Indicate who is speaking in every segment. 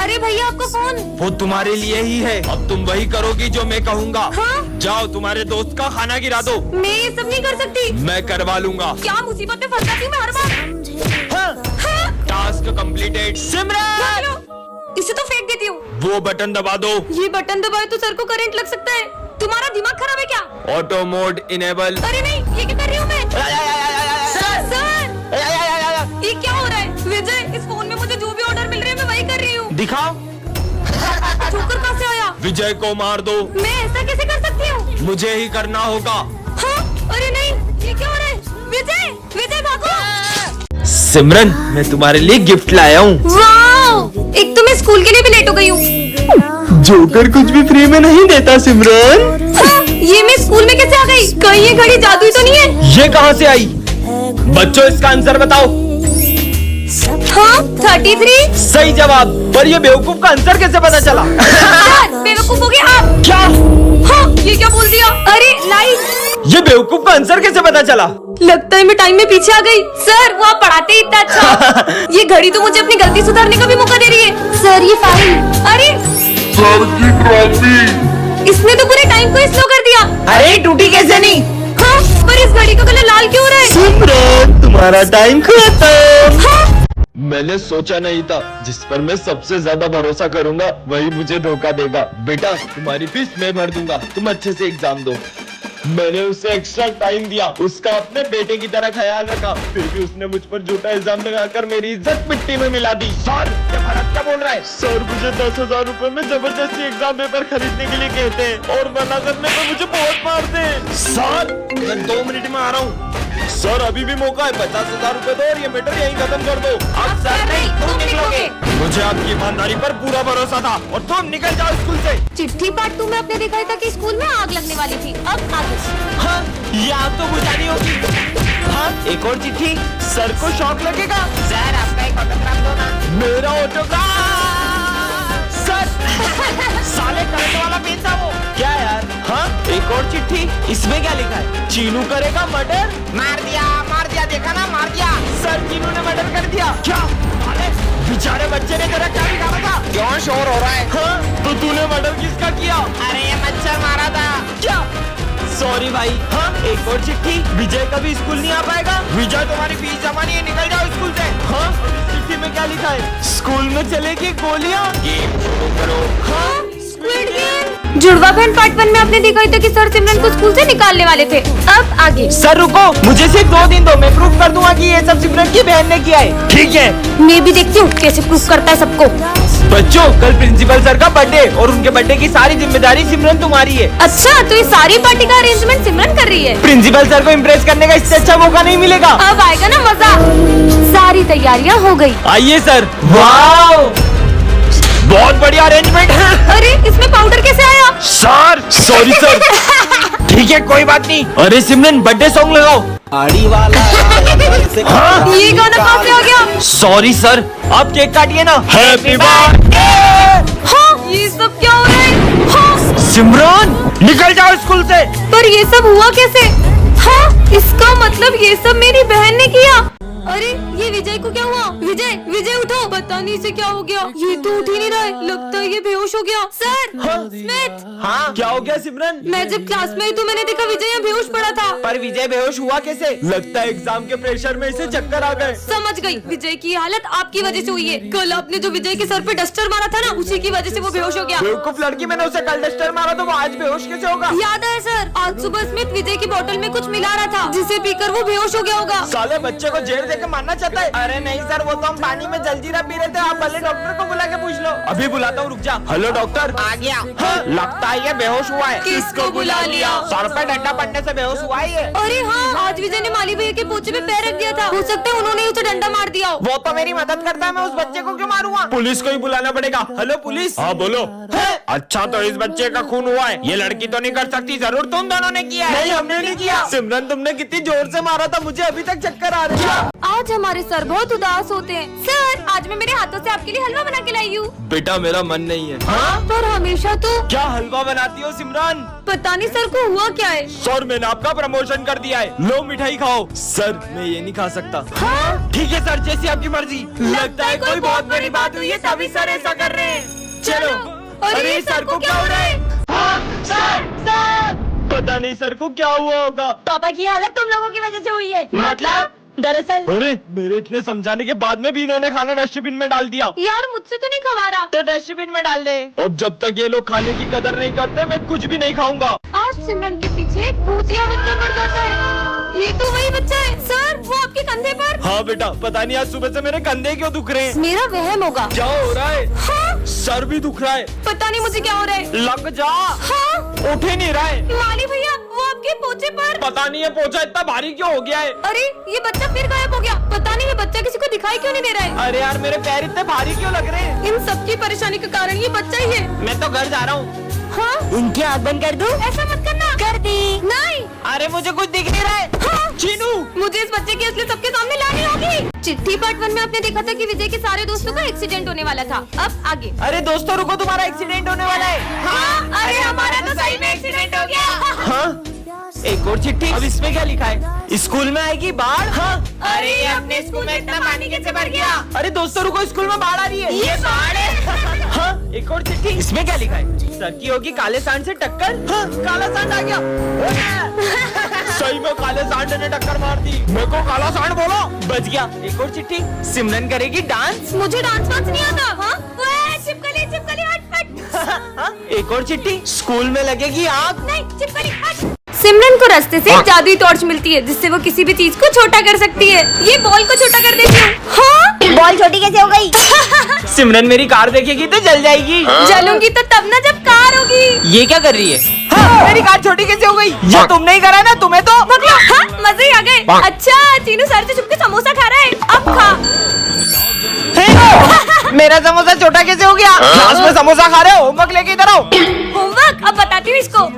Speaker 1: अरे भैया आपका फोन।
Speaker 2: वो तुम्हारे लिए ही है। अब तुम वही करोगी जो मैं कहूँगा।
Speaker 1: हाँ?
Speaker 2: जाओ तुम्हारे दोस्त का खाना गिरा दो।
Speaker 1: मैं ये सब नहीं कर सकती।
Speaker 2: मैं करवा लूंगा।
Speaker 1: क्या मुसीबत में फंस जाती हूँ मैं हर बार। हाँ?
Speaker 2: Task completed. सिमरन
Speaker 1: लो, इसे तो फेंक देती हूँ।
Speaker 2: वो बटन दबा दो।
Speaker 1: ये बटन दबाए तो सर को करंट लग सकता है। तुम्हारा दिमाग खराब है क्या?
Speaker 2: Auto mode enable.
Speaker 1: अरे नहीं, ये क्या कर रही हूँ मैं? सर ये क्या हो रहा है? विजय, इस फोन में मुझे जो भी ऑर्डर मिल रहे हैं मैं वही कर रही हूँ।
Speaker 2: दिखाओ।
Speaker 1: जोकर कहाँ से आया?
Speaker 2: विजय को मार दो।
Speaker 1: मैं ऐसा कैसे कर सकती हूँ?
Speaker 2: मुझे ही करना होगा।
Speaker 1: हाँ? अरे नहीं, ये क्या हो रहा है? विजय, विजय भागो।
Speaker 2: सिमरन, मैं तुम्हारे लिए गिफ्ट लाया हूँ।
Speaker 1: वाओ! एक तो मैं स्कूल के लिए भी लेट हो गई हूँ।
Speaker 2: जोकर कुछ भी फ्री में नहीं देता सिमरन।
Speaker 1: हाँ, ये मैं स्कूल में कैसे आ गई? कहीं ये घड़ी जादुई तो नहीं है?
Speaker 2: ये कहाँ से आई? बच्चों इसका आंसर बताओ।
Speaker 1: हाँ, 33।
Speaker 2: सही जवाब। पर ये बेवकूफ का आंसर कैसे पता चला?
Speaker 1: सर, बेवकूफ हो गए आप।
Speaker 2: क्या?
Speaker 1: हाँ, ये क्या बोल दिया? अरे लाइट।
Speaker 2: ये बेवकूफ का आंसर कैसे पता चला?
Speaker 1: लगता है मैं टाइम में पीछे आ गई। सर, वो आप पढ़ाते ही इतना अच्छा। ये घड़ी तो मुझे अपनी गलती सुधारने का भी मौका दे रही है। सर, ये फाइल। अरे
Speaker 3: सर की ट्रॉफी।
Speaker 1: इसने तो पूरे टाइम को स्लो कर दिया।
Speaker 2: अरे टूटी कैसे नहीं?
Speaker 1: हाँ, पर इस घड़ी का कलर लाल क्यों हो रहा है?
Speaker 2: सिमरन, तुम्हारा टाइम खत्म।
Speaker 1: हाँ?
Speaker 2: मैंने सोचा नहीं था जिस पर मैं सबसे ज्यादा भरोसा करूंगा वही मुझे धोखा देगा। बेटा, तुम्हारी फीस मैं भर दूंगा, तुम अच्छे से एग्जाम दो। मैंने उसे एक्स्ट्रा टाइम दिया, उसका अपने बेटे की तरह ख्याल रखा, फिर भी उसने मुझ पर झूठा इल्जाम लगाकर मेरी इज्जत मिट्टी में मिला दी। सर, ये भारत क्या बोल रहा है? सर, मुझे 10,000 रुपए में जबरदस्ती एग्जाम पेपर खरीदने के लिए कहते हैं और मना करने पर मुझे बहुत मारते हैं। सर, मैं 2 मिनट में आ रहा हूँ। सर, अभी भी मौका है, 50,000 रुपए दो और ये मैटर यहीं खत्म कर दो।
Speaker 1: अब सर नहीं, तुम निकलोगे।
Speaker 2: मुझे आपकी ईमानदारी पर पूरा भरोसा था और तुम निकल जाओ स्कूल से।
Speaker 1: चिट्ठी पार्ट 2 में आपने दिखाया था कि स्कूल में आग लगने वाली थी। अब आगे।
Speaker 2: हाँ, ये आग तो बुझानी होगी। हाँ, एक और चिट्ठी। सर को शॉक लगेगा।
Speaker 4: सर, आपका एक ऑटोग्राफ दो ना।
Speaker 2: मेरा ऑटोग्राफ। सर, साले करंट वाला पेन था वो। क्या यार? हाँ, एक और चिट्ठी। इसमें क्या लिखा है? चीनू करेगा मर्डर।
Speaker 4: मार दिया, देखा ना, मार दिया।
Speaker 2: सर, चीनू ने मर्डर कर दिया। क्या? साले, बेचारे बच्चे ने तेरा क्या बिगाड़ा था?
Speaker 4: क्यों शोर हो रहा है?
Speaker 2: हाँ, तो तूने मर्डर किसका किया?
Speaker 4: अरे ये मच्छर मारा था।
Speaker 2: क्या? सॉरी भाई। हाँ, एक और चिट्ठी। विजय कभी स्कूल नहीं आ पाएगा। विजय, तुम्हारी फीस जमा नहीं है, निकल जाओ स्कूल से। हाँ, इस चिट्ठी में क्या लिखा है? स्कूल में चलेगी गोलियां। गेम शुरू करो। हाँ,
Speaker 1: स्क्विड गेम। जुड़वा बहन पार्ट 1 में आपने दिखाई था कि सर सिमरन को स्कूल से निकालने वाले थे। अब आगे।
Speaker 2: सर रुको, मुझे सिर्फ 2 दिन दो, मैं प्रूफ कर दूंगा कि ये सब सिमरन की बहन ने किया है। ठीक है,
Speaker 1: मैं भी देखती हूँ कैसे प्रूफ करता है सबको।
Speaker 2: बच्चों, कल प्रिंसिपल सर का बर्थडे और उनके बर्थडे की सारी जिम्मेदारी सिमरन तुम्हारी है।
Speaker 1: अच्छा, तो ये सारी पार्टी का अरेंजमेंट सिमरन कर रही है।
Speaker 2: प्रिंसिपल सर को इम्प्रेस करने का इससे अच्छा मौका नहीं मिलेगा।
Speaker 1: अब आएगा ना मजा। सारी तैयारियां हो गई।
Speaker 2: आइए सर। वाह, बहुत बढ़िया अरेंजमेंट है।
Speaker 1: अरे इसमें पाउडर कैसे आया?
Speaker 2: Sir, sorry sir. ठीक है, कोई बात नहीं। अरे सिमरन, बर्थडे सॉन्ग लगाओ। आड़ी वाला। हाँ?
Speaker 1: ये गाना कहाँ से आ गया?
Speaker 2: सॉरी सर, आप केक काटिए ना। Happy birthday.
Speaker 1: हाँ, ये सब क्या हो रहा है? हाँ,
Speaker 2: सिमरन, निकल जाओ स्कूल से।
Speaker 1: पर ये सब हुआ कैसे? हाँ, इसका मतलब ये सब मेरी बहन ने किया। अरे ये विजय को क्या हुआ? विजय, विजय उठो। पता नहीं इसे क्या हो गया, ये तो उठ ही नहीं रहा है। लगता है ये बेहोश हो गया। Sir, Smith.
Speaker 2: हाँ, क्या हो गया सिमरन?
Speaker 1: मैं जब क्लास में आई तो मैंने देखा विजय यहाँ बेहोश पड़ा था।
Speaker 2: पर विजय बेहोश हुआ कैसे? लगता है एग्जाम के प्रेशर में इसे चक्कर आ गए।
Speaker 1: समझ गई, विजय की हालत आपकी वजह से हुई है। कल आपने जो विजय के सर पे डस्टर मारा था ना, उसी की वजह से वो बेहोश हो गया।
Speaker 2: बेवकूफ लड़की, मैंने उसे कल डस्टर मारा तो वो आज बेहोश कैसे होगा?
Speaker 1: याद है सर, आज सुबह स्मिथ विजय की बोतल में कुछ मिला रहा था जिसे पीकर वो बेहोश हो गया होगा।
Speaker 2: साले बच्चे को जेल देकर मारना चाहता है। अरे नहीं सर, वो तो हम पानी में जलजीरा पी रहे थे। आप भले डॉक्टर को बुला के पूछ लो। अभी बुलाता हूँ, रुक जा। Hello doctor.
Speaker 4: आ गया।
Speaker 2: हाँ, लगता है ये बेहोश हुआ है।
Speaker 1: किसको बुला लिया?
Speaker 4: सर पे डंडा पड़ने से बेहोश हुआ ही है।
Speaker 1: अरे हाँ, आज विजय ने माली भैया के पोछे पे पैर रख दिया था। हो सकता है उन्होंने उसे डंडा मार दिया हो।
Speaker 4: वो तो मेरी मदद करता है, मैं उस बच्चे को क्यों मारूंगा?
Speaker 2: पुलिस को ही बुलाना पड़ेगा। Hello police. हाँ बोलो।
Speaker 4: अच्छा तो इस बच्चे का खून हुआ है, ये लड़की तो नहीं कर सकती, जरूर तुम दोनों ने किया है।
Speaker 2: नहीं, हमने नहीं किया। सिमरन, तुमने कितनी जोर से मारा था, मुझे अभी तक चक्कर आ रहे हैं।
Speaker 1: आज हमारे सर बहुत उदास होते हैं। सर, आज मैं मेरे हाथों से आपके लिए हलवा बना के लाई हूँ।
Speaker 2: बेटा मेरा मन नहीं है।
Speaker 1: पर हमेशा तो
Speaker 2: क्या हलवा बनाती हो सिमरन?
Speaker 1: पता नहीं सर को हुआ क्या है।
Speaker 2: सर, मैंने आपका प्रमोशन कर दिया है, लो मिठाई खाओ। सर, मैं ये नहीं खा सकता।
Speaker 1: हाँ?
Speaker 2: ठीक है सर, जैसी आपकी मर्जी। लगता है कोई बहुत बड़ी बात हुई है, तभी सर ऐसा कर रहे हैं। चलो।
Speaker 1: अरे सर को क्या हो रहा है?
Speaker 2: पता नहीं सर को क्या हुआ होगा।
Speaker 1: पापा की हालत तुम लोगों की वजह से हुई है। मतलब दरअसल
Speaker 2: अरे, मेरे इतने समझाने के बाद में भी इन्होंने खाना डस्टबिन में डाल दिया।
Speaker 1: यार मुझसे तो नहीं खवा रहा।
Speaker 4: तो डस्टबिन में डाल दे।
Speaker 2: अब जब तक ये लोग खाने की कदर नहीं करते, मैं कुछ भी नहीं खाऊंगा।
Speaker 1: आज सिमरन के पीछे एक भूतिया बच्चा पड़ जाता है। ये तो वही बच्चा है सर, वो आपके कंधे पर।
Speaker 2: हाँ बेटा, पता नहीं आज सुबह से मेरे कंधे क्यों दुख रहे हैं।
Speaker 1: मेरा वहम होगा।
Speaker 2: क्या हो रहा है?
Speaker 1: हाँ?
Speaker 2: सर भी दुख रहा है।
Speaker 1: पता नहीं मुझे क्या हो रहा है।
Speaker 2: लग जा।
Speaker 1: हाँ?
Speaker 2: उठ ही नहीं रहा है।
Speaker 1: माली भैया, वो आपके पोचे पर।
Speaker 2: पता नहीं है पोछा इतना भारी क्यों हो गया है।
Speaker 1: अरे ये बच्चा फिर गायब हो गया। पता नहीं ये बच्चा किसी को दिखाई क्यों नहीं दे रहा है।
Speaker 2: अरे यार, मेरे पैर इतने भारी क्यों लग रहे हैं?
Speaker 1: इन सबकी परेशानी का कारण ये बच्चा ही है।
Speaker 4: मैं तो घर जा रहा हूँ।
Speaker 1: हाँ?
Speaker 4: उनकी आँख बंद कर दूं?
Speaker 1: ऐसा मत करना। कर दी। नहीं।
Speaker 4: अरे मुझे कुछ दिख नहीं रहा है।
Speaker 1: हाँ?
Speaker 2: चीनू,
Speaker 1: मुझे इस बच्चे की असली सबके सामने लानी होगी। चिट्ठी पार्ट 1 में आपने देखा था कि विजय के सारे दोस्तों का एक्सीडेंट होने वाला था। अब आगे।
Speaker 4: अरे दोस्तों रुको, तुम्हारा एक्सीडेंट होने वाला है।
Speaker 1: हाँ? अरे हमारा तो सही में एक्सीडेंट हो गया।
Speaker 2: हाँ?
Speaker 4: एक और चिट्ठी। अब इसमें क्या लिखा है? स्कूल में आएगी बाढ़। हाँ?
Speaker 1: अरे ये अपने स्कूल में इतना पानी कैसे भर गया?
Speaker 4: अरे दोस्तों रुको, स्कूल में बाढ़ आ रही है।
Speaker 1: ये बाढ़ है।
Speaker 4: हाँ? एक और चिट्ठी। इसमें क्या लिखा है? सर की होगी काले सांड से टक्कर। हाँ? काला सांड आ गया।
Speaker 2: सही में काले सांड ने टक्कर मार दी। मेरे को काला सांड बोलो।
Speaker 4: बच गया। एक और चिट्ठी। सिमरन करेगी डांस।
Speaker 1: मुझे डांस वांस नहीं आता। हाँ? चिपकली चिपकली हट हट।
Speaker 4: हाँ? एक और चिट्ठी। स्कूल में लगेगी आग।
Speaker 1: नहीं, चिपकली हट। सिमरन को रास्ते से एक जादुई टॉर्च मिलती है जिससे वो किसी भी चीज को छोटा कर सकती है। ये बॉल को छोटा कर देती हूँ। हाँ?
Speaker 5: बॉल छोटी कैसे हो गई?
Speaker 4: सिमरन मेरी कार देखेगी तो जल जाएगी।
Speaker 1: जलूंगी तो तब ना जब कार होगी।
Speaker 4: ये क्या कर रही है? हाँ? मेरी कार छोटी कैसे हो गई? ये तुमने ही करा ना, तुम्हें तो।
Speaker 1: हाँ? मजे ही आ गए। अच्छा, चीनू सर से छुप के समोसा खा रहा है। अब खा।
Speaker 4: मेरा समोसा छोटा कैसे हो गया? क्लास में समोसा खा रहे हो? होमवर्क लेके इधर आओ।
Speaker 1: होमवर्क अब बताती हूँ इसको।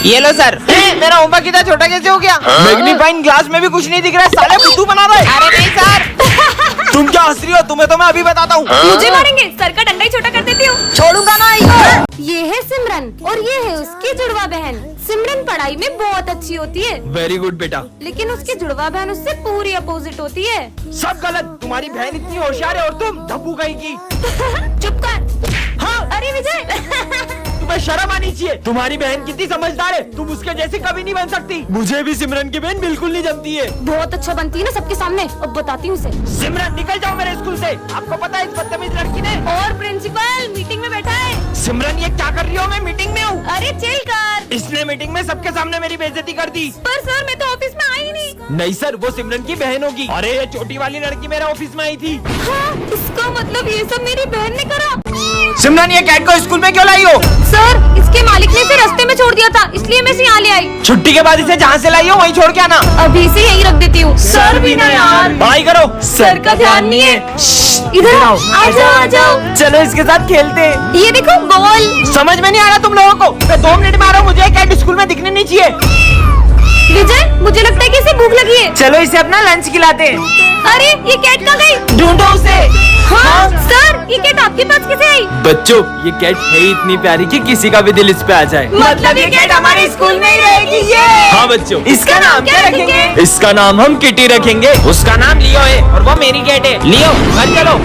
Speaker 4: ये लो सर। मेरा होमवर्क इतना छोटा कैसे हो गया? मैग्नीफाइंग ग्लास में भी कुछ नहीं दिख रहा है। साले बुद्धू बना रहे। अरे नहीं सर। तुम क्या हंस रही हो? तुम्हें तो मैं अभी बताता हूँ।
Speaker 1: मुझे मारेंगे? सर का डंडा ही छोटा कर देती हूँ।
Speaker 4: छोड़ूंगा ना।
Speaker 1: ये है सिमरन और ये है उसकी जुड़वा बहन। सिमरन पढ़ाई में बहुत अच्छी होती है,
Speaker 2: वेरी गुड बेटा।
Speaker 1: लेकिन उसकी जुड़वा बहन उससे पूरी अपोजिट होती है।
Speaker 4: सब गलत। तुम्हारी बहन इतनी होशियार है और तुम धब्बू कहीं की।
Speaker 1: चुप कर।
Speaker 4: हाँ?
Speaker 1: अरे विजय।
Speaker 4: तुम्हें शर्म आनी चाहिए। तुम्हारी बहन कितनी समझदार है, तुम उसके जैसी कभी नहीं बन सकती।
Speaker 2: मुझे भी सिमरन की बहन बिल्कुल नहीं जमती है।
Speaker 1: बहुत अच्छा बनती है ना सबके सामने। अब बताती हूँ उसे।
Speaker 4: सिमरन निकल जाओ मेरे स्कूल से। आपको पता है इस बदतमीज लड़की ने।
Speaker 1: और प्रिंसिपल मीटिंग में बैठा है।
Speaker 4: सिमरन ये क्या कर रही हो? मैं मीटिंग में हूँ।
Speaker 1: अरे चिल कर।
Speaker 4: इसने मीटिंग में सबके सामने मेरी बेइज्जती कर दी।
Speaker 1: पर सर मैं तो ऑफिस में आई नहीं।
Speaker 2: नहीं सर, वो सिमरन की बहन होगी।
Speaker 4: अरे ये छोटी वाली लड़की मेरे ऑफिस में आई थी।
Speaker 1: हाँ? इसका मतलब ये सब मेरी बहन ने करा।
Speaker 4: सिमरन ये कैट को स्कूल में क्यों लाई हो?
Speaker 1: सर, इसके मालिक ने इसे रास्ते में छोड़ दिया था, इसलिए मैं इसे यहाँ ले आई।
Speaker 4: छुट्टी के बाद इसे जहाँ से लाई हो वहीं छोड़ के आना।
Speaker 1: अभी इसे यहीं रख देती हूँ। सर भी ना यार।
Speaker 4: पढ़ाई करो।
Speaker 1: सर का ध्यान नहीं है। इधर आओ। आ जाओ आ जाओ।
Speaker 4: चलो इसके साथ खेलते हैं।
Speaker 1: ये देखो बॉल। समझ
Speaker 4: में नहीं आ रहा तुम लोगों को? मैं 2 मिनट में आ रहा हूँ। मुझे कैट स्कूल में दिखने नहीं चाहिए।
Speaker 1: विजय, मुझे लगता है कि इसे भूख लगी है।
Speaker 4: चलो इसे अपना लंच खिलाते हैं।
Speaker 1: अरे ये कैट कहाँ गई?
Speaker 4: ढूंढो उसे।
Speaker 1: हाँ? सर, ये कैट आपके पास कैसे आई?
Speaker 2: बच्चों, ये कैट है ही इतनी प्यारी कि किसी का भी दिल इस पे आ जाए।
Speaker 1: मतलब ये कैट हमारे स्कूल में ही रहेगी। ये
Speaker 2: हाँ बच्चों,
Speaker 4: इसका नाम क्या रखेंगे?
Speaker 2: इसका नाम हम किटी रखेंगे।
Speaker 4: उसका नाम लियो है और वो मेरी कैट है। लियो, घर चलो।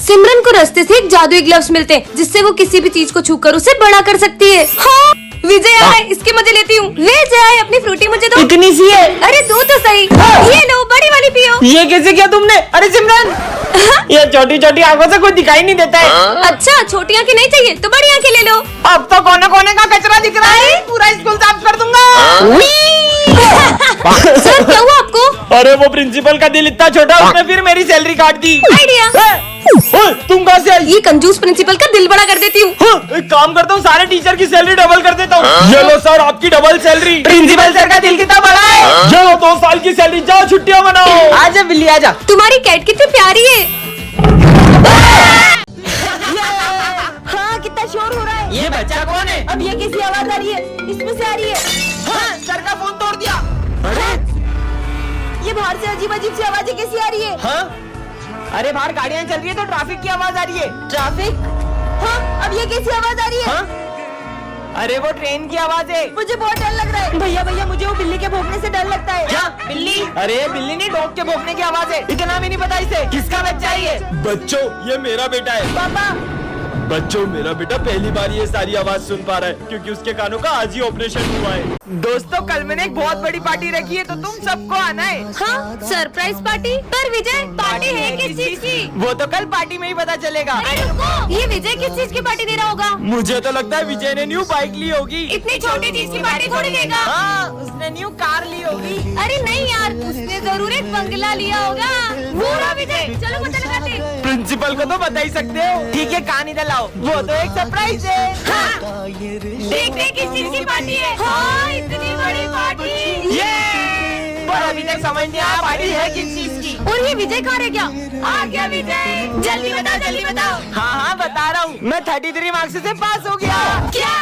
Speaker 1: सिमरन को रास्ते से एक जादुई ग्लव्स मिलते हैं जिससे वो किसी भी चीज को छूकर उसे बड़ा कर सकती है। हाँ? विजय आए, इसके मजे लेती हूँ। विजय अपनी फ्रूटी मुझे दो।
Speaker 4: इतनी सी है।
Speaker 1: अरे दो तो सही। ये लो, बड़ी वाली पियो।
Speaker 4: ये कैसे किया तुमने? अरे सिमरन, ये छोटी छोटी आंखों से कुछ दिखाई नहीं देता है।
Speaker 1: अच्छा, छोटी आंखें नहीं चाहिए तो बड़ी आंखें ले लो।
Speaker 4: अब तो कोने कोने का कचरा दिख रहा है। पूरा स्कूल साफ कर दूंगा।
Speaker 1: सर क्या हुआ आपको?
Speaker 2: अरे वो प्रिंसिपल का दिल इतना छोटा, उसने फिर मेरी सैलरी काट दी।
Speaker 1: आइडिया।
Speaker 2: तुम कहाँ से आई?
Speaker 1: ये कंजूस प्रिंसिपल का दिल बड़ा कर देती हूँ।
Speaker 2: एक काम करता हूँ, सारे टीचर की सैलरी डबल कर देता हूँ। ये लो सर, आपकी डबल सैलरी।
Speaker 4: प्रिंसिपल सर का दिल कितना बड़ा है।
Speaker 2: ये लो 2 साल की सैलरी, जाओ छुट्टियाँ मनाओ।
Speaker 4: आजा बिल्ली आजा।
Speaker 1: तुम्हारी कैट कितनी प्यारी है। हाँ कैसी आ रही है?
Speaker 4: हाँ अरे बाहर गाड़ियाँ चल रही है तो ट्रैफिक की आवाज आ रही है।
Speaker 1: ट्रैफिक? हाँ, अब ये कैसी आवाज आ रही है?
Speaker 4: हाँ अरे वो ट्रेन की आवाज है।
Speaker 1: मुझे बहुत डर लग रहा है। भैया भैया मुझे वो बिल्ली के भौंकने से डर लगता है।
Speaker 4: क्या बिल्ली? अरे बिल्ली नहीं, डॉग के भौंकने की आवाज है। इतना भी नहीं पता इसे। किसका बच्चा है ये?
Speaker 2: बच्चों ये मेरा बेटा है।
Speaker 1: पापा
Speaker 2: बच्चों मेरा बेटा पहली बार ये सारी आवाज सुन पा रहा है क्योंकि उसके कानों का आज ही ऑपरेशन हुआ है।
Speaker 4: दोस्तों कल मैंने एक बहुत बड़ी पार्टी रखी है तो तुम सबको आना है।
Speaker 1: हाँ सरप्राइज पार्टी। पर विजय पार्टी है किस चीज की?
Speaker 4: वो तो कल पार्टी में ही पता चलेगा।
Speaker 1: अरे रुको, ये विजय किस चीज की पार्टी दे रहा होगा?
Speaker 4: मुझे तो लगता है विजय ने न्यू बाइक ली होगी।
Speaker 1: इतनी छोटी चीज की पार्टी थोड़ी देगा।
Speaker 4: हाँ उसने न्यू कार ली होगी।
Speaker 1: अरे नहीं यार, उसने जरूर एक बंगला लिया होगा। वो रहा विजय, चलो पता लगाते।
Speaker 4: प्रिंसिपल को तो बता ही सकते हो। ठीक है कान इधर लाओ, वो तो एक सरप्राइज है।
Speaker 1: हाँ, देखते किस चीज की पार्टी है। हाँ इतनी बड़ी पार्टी।
Speaker 4: ये पर अभी तक समझ नहीं आया पार्टी है किस चीज की।
Speaker 1: और ये विजय कहाँ रह गया? आ गया विजय, जल्दी बताओ जल्दी बताओ।
Speaker 4: हाँ हाँ बता रहा हूँ, मैं 33 मार्क्स से पास हो गया।
Speaker 1: क्या?